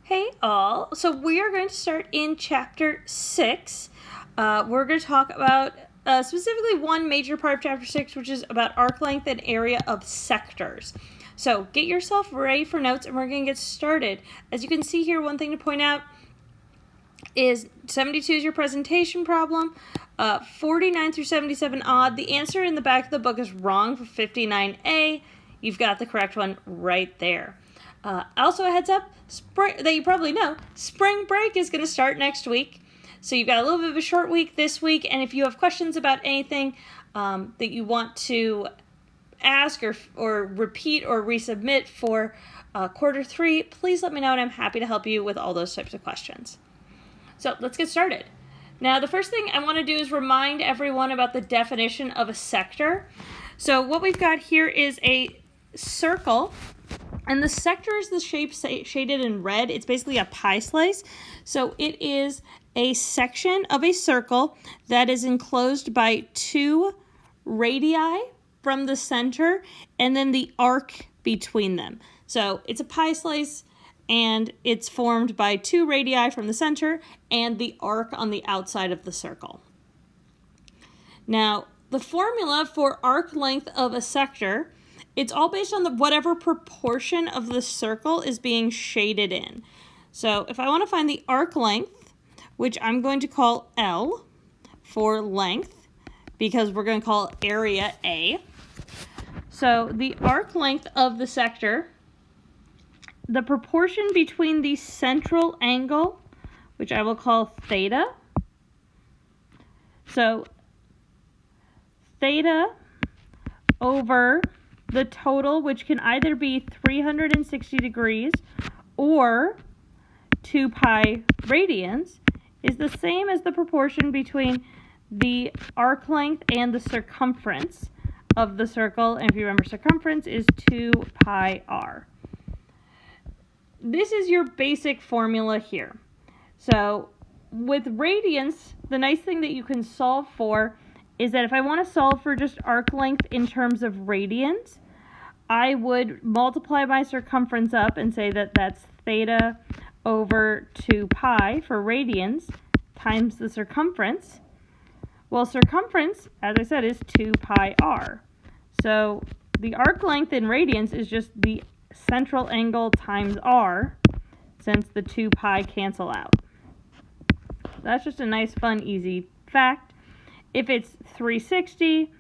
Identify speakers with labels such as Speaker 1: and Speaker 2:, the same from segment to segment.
Speaker 1: Hey all, so we are going to start in chapter 6. We're going to talk about specifically one major part of chapter 6, which is about arc length and area of sectors. So get yourself ready for notes and we're going to get started. As you can see here, one thing to point out is 72 is your presentation problem. 49 through 77 odd. The answer in the back of the book is wrong for 59A. You've got the correct one right there. Also, a heads up that you probably know, spring break is going to start next week. So you've got a little bit of a short week this week, and if you have questions about anything that you want to ask or repeat or resubmit for quarter 3, please let me know, and I'm happy to help you with all those types of questions. So let's get started. Now, the first thing I want to do is remind everyone about the definition of a sector. So what we've got here is a circle, and the sector is the shape shaded in red. It's basically a pie slice. So it is a section of a circle that is enclosed by 2 radii from the center and then the arc between them. So it's a pie slice and it's formed by 2 radii from the center and the arc on the outside of the circle. Now, the formula for arc length of a sector, it's all based on whatever proportion of the circle is being shaded in. So if I want to find the arc length, which I'm going to call L for length, because we're going to call area A. So the arc length of the sector, the proportion between the central angle, which I will call theta. So theta over the total, which can either be 360 degrees or 2 pi radians, is the same as the proportion between the arc length and the circumference of the circle. And if you remember, circumference is 2 pi r. This is your basic formula here. So with radians, the nice thing that you can solve for is that if I want to solve for just arc length in terms of radians, I would multiply my circumference up and say that that's theta over 2 pi for radians times the circumference. Well, circumference, as I said, is 2 pi r. So the arc length in radians is just the central angle times r, since the 2 pi cancel out. That's just a nice, fun, easy fact. If it's 360,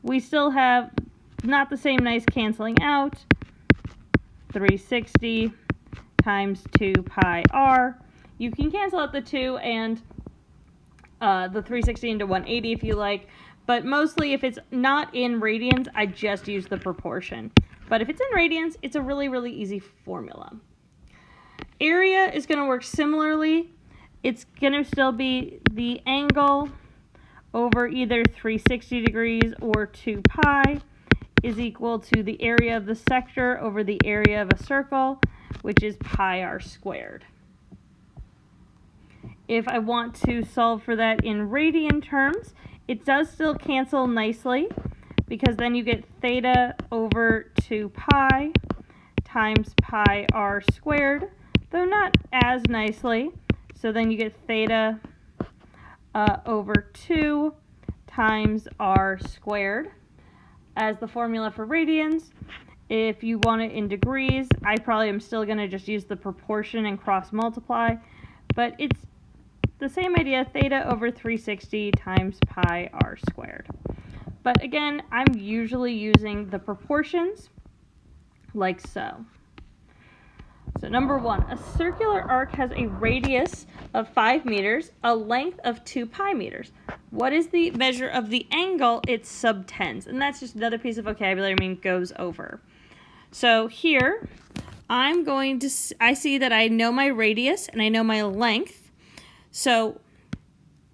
Speaker 1: we still have not the same nice canceling out. 360 times 2 pi r. You can cancel out the 2 and the 360 into 180 if you like, but mostly if it's not in radians, I just use the proportion. But if it's in radians, it's a really, really easy formula. Area is going to work similarly. It's going to still be the angle over either 360 degrees or 2 pi is equal to the area of the sector over the area of a circle, which is pi r squared. If I want to solve for that in radian terms, it does still cancel nicely, because then you get theta over 2 pi times pi r squared, though not as nicely. So then you get theta over 2 times r squared as the formula for radians. If you want it in degrees, I probably am still going to just use the proportion and cross multiply, but it's the same idea, theta over 360 times pi r squared. But again, I'm usually using the proportions like so. So number 1, a circular arc has a radius of 5 meters, a length of 2 pi meters. What is the measure of the angle? It subtends. And that's just another piece of vocabulary goes over. So here, I see that I know my radius and I know my length. So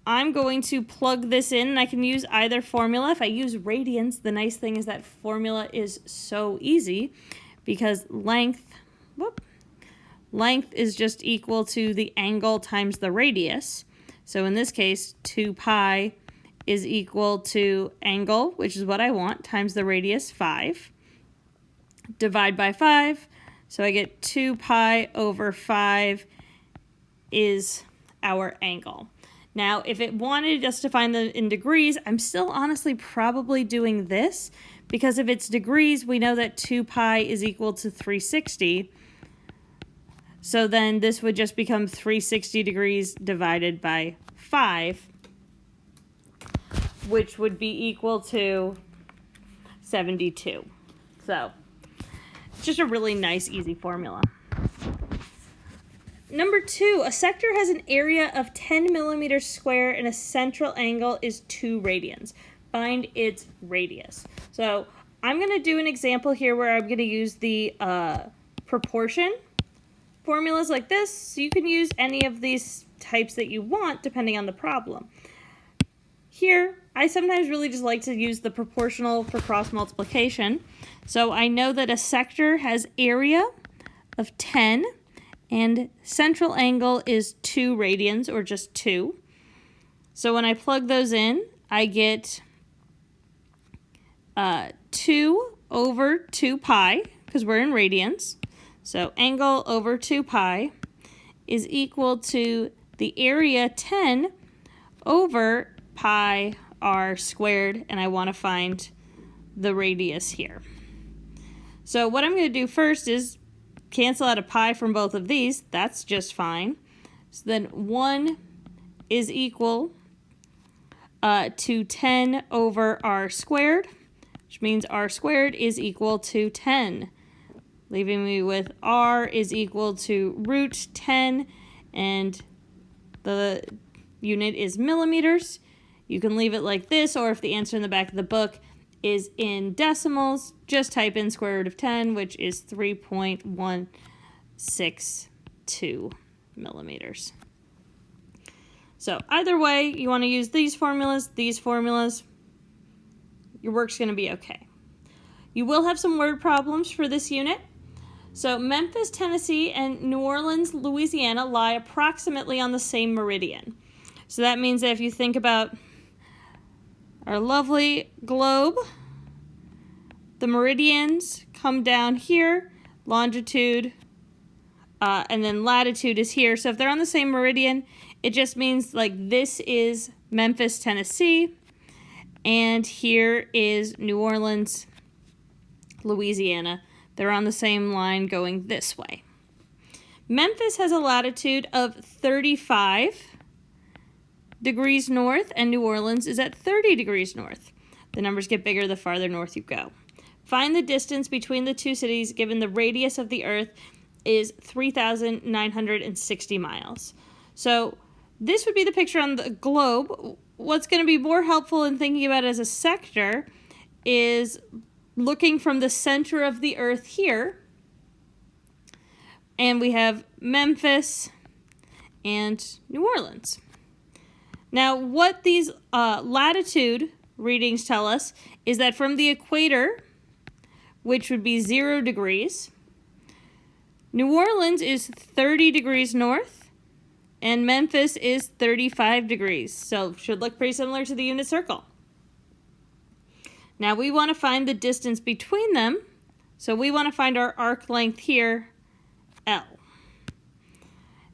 Speaker 1: I'm going to plug this in, and I can use either formula. If I use radians, the nice thing is that formula is so easy, because length is just equal to the angle times the radius. So in this case, 2 pi is equal to angle, which is what I want, times the radius, 5. Divide by 5. So I get 2 pi over 5 is our angle. Now, if it wanted us to find them in degrees, I'm still honestly probably doing this, because if it's degrees, we know that 2 pi is equal to 360. So then this would just become 360 degrees divided by 5, which would be equal to 72. So it's just a really nice, easy formula. Number 2, a sector has an area of 10 millimeters square and a central angle is 2 radians. Find its radius. So I'm going to do an example here where I'm going to use the proportion formulas like this. So you can use any of these types that you want depending on the problem. Here, I sometimes really just like to use the proportional for cross multiplication. So I know that a sector has area of 10 and central angle is 2 radians, or just 2. So when I plug those in, I get 2 over 2 pi, because we're in radians. So angle over 2 pi is equal to the area 10 over pi r squared, and I want to find the radius here. So what I'm going to do first is cancel out a pi from both of these. That's just fine. So then 1 is equal to 10 over r squared, which means r squared is equal to 10, leaving me with r is equal to root 10, and the unit is millimeters. You can leave it like this, or if the answer in the back of the book is in decimals, just type in square root of 10, which is 3.162 millimeters. So either way, you want to use these formulas, your work's going to be okay. You will have some word problems for this unit. So Memphis, Tennessee, and New Orleans, Louisiana lie approximately on the same meridian. So that means that if you think about our lovely globe, the meridians come down here, longitude, and then latitude is here. So if they're on the same meridian, it just means like this is Memphis, Tennessee, and here is New Orleans, Louisiana. They're on the same line going this way. Memphis has a latitude of 35 degrees north, and New Orleans is at 30 degrees north. The numbers get bigger the farther north you go. Find the distance between the two cities given the radius of the Earth is 3,960 miles. So this would be the picture on the globe. What's going to be more helpful in thinking about it as a sector is looking from the center of the Earth here, and we have Memphis and New Orleans. Now, what these latitude readings tell us is that from the equator, which would be 0 degrees, New Orleans is 30 degrees north, and Memphis is 35 degrees. So, should look pretty similar to the unit circle. Now, we want to find the distance between them, so we want to find our arc length here, L.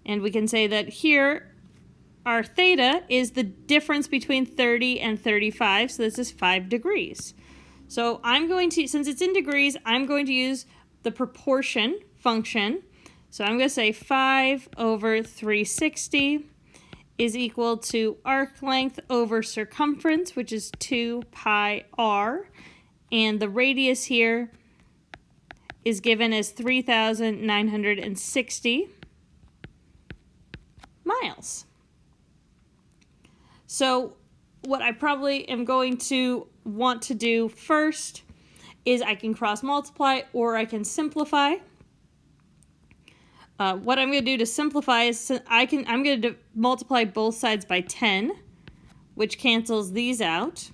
Speaker 1: And we can say that here, our theta is the difference between 30 and 35, so this is 5 degrees. So I'm going to, since it's in degrees, I'm going to use the proportion function. So I'm going to say 5 over 360 is equal to arc length over circumference, which is 2 pi r, and the radius here is given as 3,960 miles. So what I probably am going to want to do first is I can cross multiply or I can simplify. What I'm going to do to simplify is I'm going to multiply both sides by 10, which cancels these out.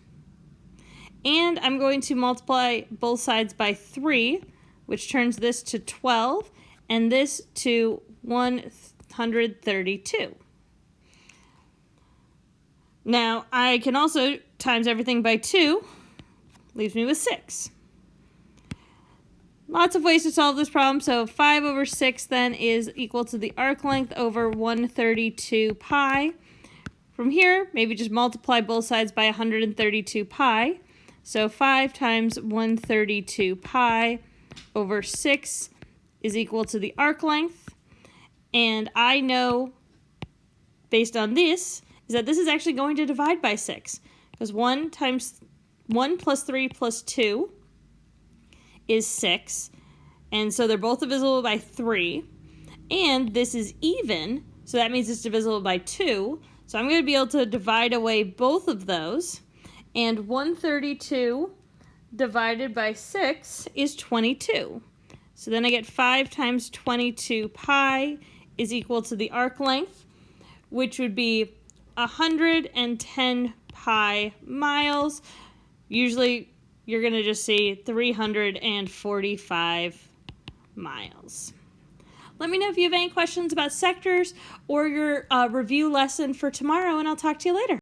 Speaker 1: And I'm going to multiply both sides by 3, which turns this to 12, and this to 132. Now, I can also times everything by 2, leaves me with 6. Lots of ways to solve this problem. So 5 over 6 then is equal to the arc length over 132 pi. From here, maybe just multiply both sides by 132 pi. So 5 times 132 pi over 6 is equal to the arc length. And I know, based on this, is that this is actually going to divide by 6. Because 1 plus 3 plus 2 is 6. And so they're both divisible by 3. And this is even, so that means it's divisible by 2. So I'm going to be able to divide away both of those. And 132 divided by 6 is 22. So then I get 5 times 22 pi is equal to the arc length, which would be 110 pi miles. Usually you're going to just see 345 miles. Let me know if you have any questions about sectors or your review lesson for tomorrow, and I'll talk to you later.